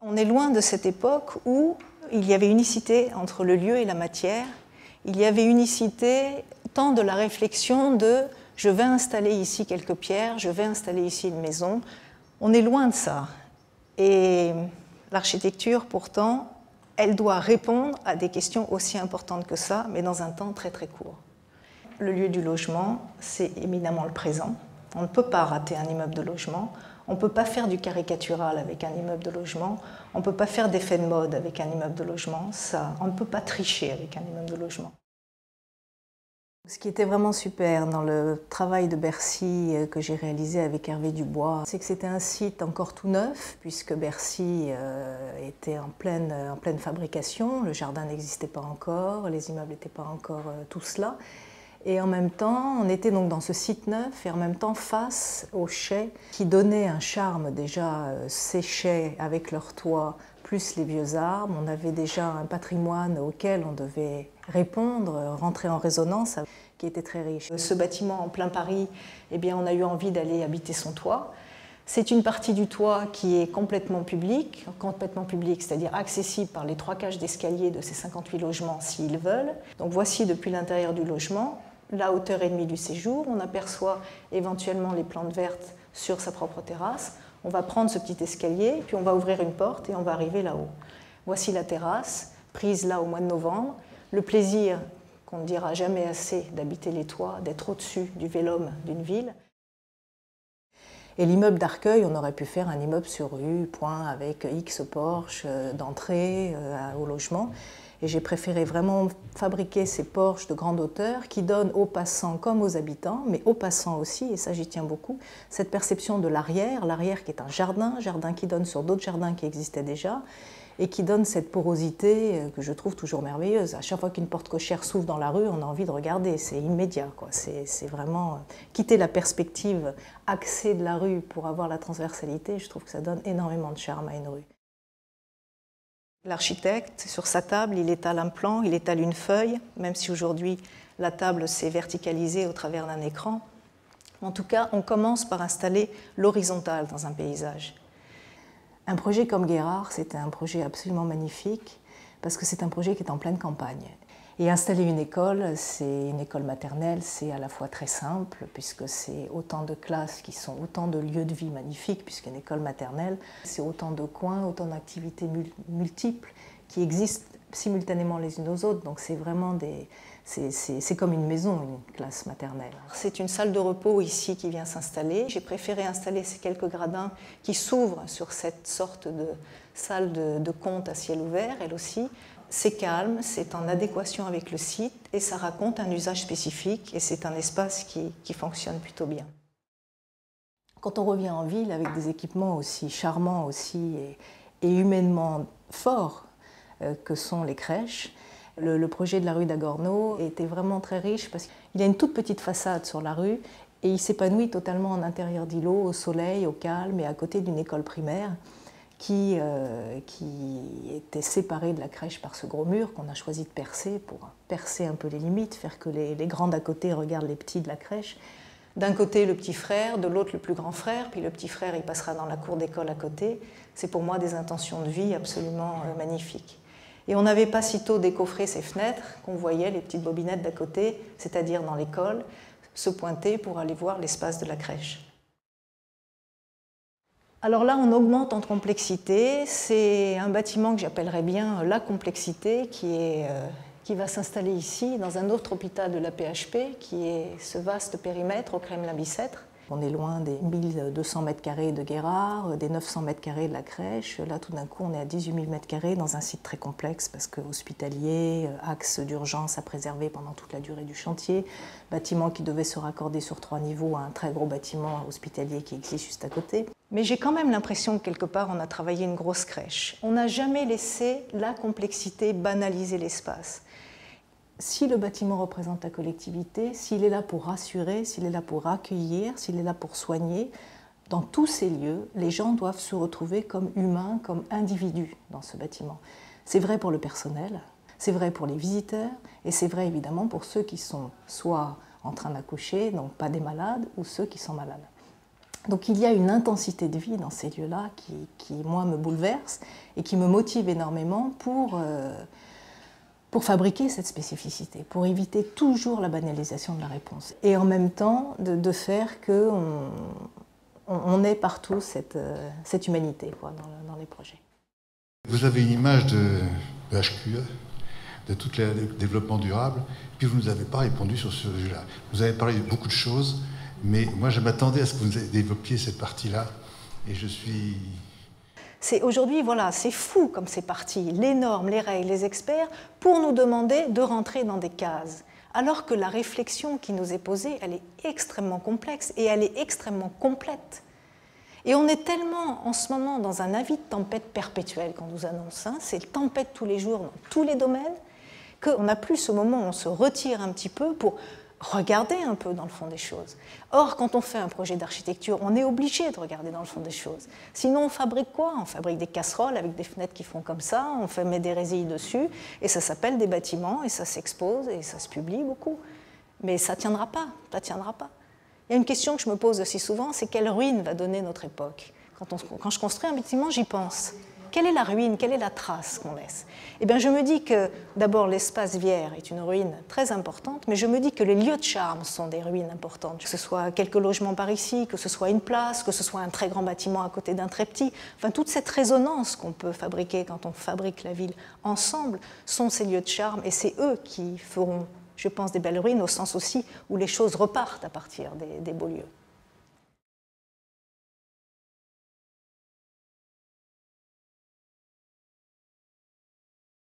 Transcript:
On est loin de cette époque où il y avait unicité entre le lieu et la matière. Il y avait unicité tant de la réflexion de « je vais installer ici quelques pierres, je vais installer ici une maison ». On est loin de ça. Et l'architecture, pourtant, elle doit répondre à des questions aussi importantes que ça, mais dans un temps très très court. Le lieu du logement, c'est éminemment le présent. On ne peut pas rater un immeuble de logement. On ne peut pas faire du caricatural avec un immeuble de logement. On ne peut pas faire d'effet de mode avec un immeuble de logement. On ne peut pas tricher avec un immeuble de logement. Ce qui était vraiment super dans le travail de Bercy que j'ai réalisé avec Hervé Dubois, c'est que c'était un site encore tout neuf, puisque Bercy était en pleine fabrication, le jardin n'existait pas encore, les immeubles n'étaient pas encore tous là. Et en même temps, on était donc dans ce site neuf et en même temps face aux chais qui donnaient un charme déjà, ces chais avec leur toit, plus les vieux arbres. On avait déjà un patrimoine auquel on devait répondre, rentrer en résonance, qui était très riche. Ce bâtiment en plein Paris, eh bien, on a eu envie d'aller habiter son toit. C'est une partie du toit qui est complètement publique, c'est-à-dire accessible par les 3 cages d'escalier de ces 58 logements s'ils veulent. Donc voici depuis l'intérieur du logement la hauteur et demie du séjour. On aperçoit éventuellement les plantes vertes sur sa propre terrasse. On va prendre ce petit escalier, puis on va ouvrir une porte et on va arriver là-haut. Voici la terrasse, prise là au mois de novembre. Le plaisir, qu'on ne dira jamais assez, d'habiter les toits, d'être au-dessus du vélum d'une ville. Et l'immeuble d'Arcueil, on aurait pu faire un immeuble sur rue, point, avec X porches d'entrée au logement. Et j'ai préféré vraiment fabriquer ces porches de grande hauteur qui donnent aux passants comme aux habitants, mais aux passants aussi, et ça j'y tiens beaucoup, cette perception de l'arrière qui est un jardin qui donne sur d'autres jardins qui existaient déjà, et qui donne cette porosité que je trouve toujours merveilleuse. À chaque fois qu'une porte cochère s'ouvre dans la rue, on a envie de regarder, c'est immédiat, quoi. C'est vraiment quitter la perspective axée de la rue pour avoir la transversalité, je trouve que ça donne énormément de charme à une rue. L'architecte, sur sa table, il étale un plan, il étale une feuille, même si aujourd'hui la table s'est verticalisée au travers d'un écran. En tout cas, on commence par installer l'horizontale dans un paysage. Un projet comme Guérard, c'était un projet absolument magnifique, parce que c'est un projet qui est en pleine campagne. Et installer une école, c'est une école maternelle, c'est à la fois très simple, puisque c'est autant de classes qui sont autant de lieux de vie magnifiques, puisqu'une école maternelle, c'est autant de coins, autant d'activités multiples qui existent simultanément les unes aux autres. Donc c'est vraiment c'est comme une maison, une classe maternelle. C'est une salle de repos ici qui vient s'installer. J'ai préféré installer ces quelques gradins qui s'ouvrent sur cette sorte de salle de conte à ciel ouvert, elle aussi. C'est calme, c'est en adéquation avec le site et ça raconte un usage spécifique et c'est un espace qui fonctionne plutôt bien. Quand on revient en ville avec des équipements aussi charmants aussi et humainement forts que sont les crèches, le projet de la rue d'Agorno était vraiment très riche parce qu'il a une toute petite façade sur la rue et il s'épanouit totalement en intérieur d'îlot, au soleil, au calme et à côté d'une école primaire qui était séparée de la crèche par ce gros mur qu'on a choisi de percer pour percer un peu les limites, faire que les grands d'à côté regardent les petits de la crèche. D'un côté le petit frère, de l'autre le plus grand frère, puis le petit frère il passera dans la cour d'école à côté. C'est pour moi des intentions de vie absolument magnifiques. Et on n'avait pas sitôt décoffré ces fenêtres qu'on voyait, les petites bobinettes d'à côté, c'est-à-dire dans l'école, se pointer pour aller voir l'espace de la crèche. Alors là, on augmente en complexité. C'est un bâtiment que j'appellerais bien la complexité qui va s'installer ici, dans un autre hôpital de la PHP, qui est ce vaste périmètre au Kremlin-Bicêtre. On est loin des 1200 mètres carrés de Guérard, des 900 mètres carrés de la crèche. Là, tout d'un coup, on est à 18 000 mètres carrés dans un site très complexe parce que hospitalier, axe d'urgence à préserver pendant toute la durée du chantier, bâtiment qui devait se raccorder sur 3 niveaux à un très gros bâtiment hospitalier qui existe juste à côté. Mais j'ai quand même l'impression que quelque part, on a travaillé une grosse crèche. On n'a jamais laissé la complexité banaliser l'espace. Si le bâtiment représente la collectivité, s'il est là pour rassurer, s'il est là pour accueillir, s'il est là pour soigner, dans tous ces lieux, les gens doivent se retrouver comme humains, comme individus dans ce bâtiment. C'est vrai pour le personnel, c'est vrai pour les visiteurs, et c'est vrai évidemment pour ceux qui sont soit en train d'accoucher, donc pas des malades, ou ceux qui sont malades. Donc il y a une intensité de vie dans ces lieux-là qui, moi, me bouleverse et qui me motive énormément pour fabriquer cette spécificité, pour éviter toujours la banalisation de la réponse. Et en même temps, de faire qu'on ait partout cette humanité quoi, dans les projets. Vous avez une image de HQE, de tout le développement durable, puis vous ne nous avez pas répondu sur ce sujet-là. Vous avez parlé de beaucoup de choses, mais moi je m'attendais à ce que vous développiez cette partie-là, et je suis... Aujourd'hui, voilà, c'est fou comme c'est parti, les normes, les règles, les experts, pour nous demander de rentrer dans des cases. Alors que la réflexion qui nous est posée, elle est extrêmement complexe et elle est extrêmement complète. Et on est tellement en ce moment dans un avis de tempête perpétuelle qu'on nous annonce, hein, c'est tempête tous les jours dans tous les domaines, qu'on n'a plus ce moment où on se retire un petit peu pour regarder un peu dans le fond des choses. Or, quand on fait un projet d'architecture, on est obligé de regarder dans le fond des choses. Sinon, on fabrique quoi? On fabrique des casseroles avec des fenêtres qui font comme ça, on met des résilles dessus, et ça s'appelle des bâtiments, et ça s'expose, et ça se publie beaucoup. Mais ça ne tiendra pas, ça tiendra pas. Il y a une question que je me pose aussi souvent, c'est quelle ruine va donner notre époque? Quand je construis un bâtiment, j'y pense. Quelle est la ruine, quelle est la trace qu'on laisse? Eh bien, je me dis que d'abord l'espace Vière est une ruine très importante, mais je me dis que les lieux de charme sont des ruines importantes. Que ce soit quelques logements par ici, que ce soit une place, que ce soit un très grand bâtiment à côté d'un très petit, enfin toute cette résonance qu'on peut fabriquer quand on fabrique la ville ensemble sont ces lieux de charme, et c'est eux qui feront, je pense, des belles ruines, au sens aussi où les choses repartent à partir des beaux lieux.